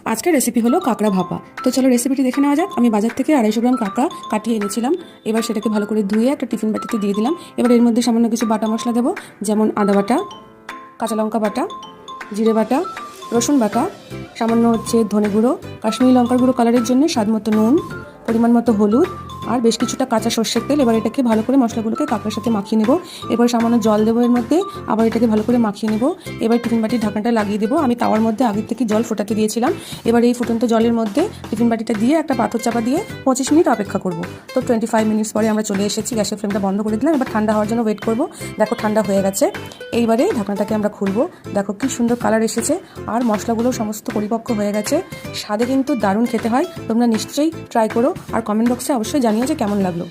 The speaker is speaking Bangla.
আজকের রেসিপি হলো কাঁকড়া ভাপা। তো চলো রেসিপিটি দেখে নেওয়া যাক। আমি বাজার থেকে 250 গ্রাম কাঁকড়া কাটিয়ে এনেছিলাম। এবার সেটাকে ভালো করে ধুয়ে একটা টিফিন বাটিতে দিয়ে দিলাম। এবার এর মধ্যে সামান্য কিছু বাটা মশলা দেবো, যেমন আদা বাটা, কাঁচা লঙ্কা বাটা, জিরে বাটা, রসুন বাটা, সামান্য ধনে গুঁড়ো, কাশ্মীরি লঙ্কার গুঁড়ো কালারের জন্য, স্বাদ মতো নুন, পরিমাণ মতো হলুদ আর বেশ কিছুটা কাঁচা সর্ষের তেল। এবার এটাকে ভালো করে মশলাগুলোকে কাঁকড়ার সাথে মাখিয়ে নেব। এবার সামান্য জল দেবো এর মধ্যে, আবার এটাকে ভালো করে মাখিয়ে নেব। এবার টিফিন বাটির ঢাকনাটা লাগিয়ে দেবো। আমি তাওয়ার মধ্যে আগের থেকে জল ফোটাতে দিয়েছিলাম। এবার এই ফুটন্ত জলের মধ্যে টিফিন বাটিটা দিয়ে একটা পাথর চাপা দিয়ে 25 মিনিট অপেক্ষা করব। তো 25 মিনিটস পরে আমরা চলে এসেছি। গ্যাসের ফ্লেমটা বন্ধ করে দিলাম। এবার ঠান্ডা হওয়ার জন্য ওয়েট করব। দেখো ঠান্ডা হয়ে গেছে। এইবারে ঢাকনাটাকে আমরা খুলবো। দেখো কি সুন্দর কালার এসেছে আর মশলাগুলো সমস্ত পরিপক্ক হয়ে গেছে। স্বাদে কিন্তু দারুণ খেতে হয়। তোমরা নিশ্চয়ই ট্রাই করো আর কমেন্ট বক্সে অবশ্যই জানিও যে কেমন লাগলো।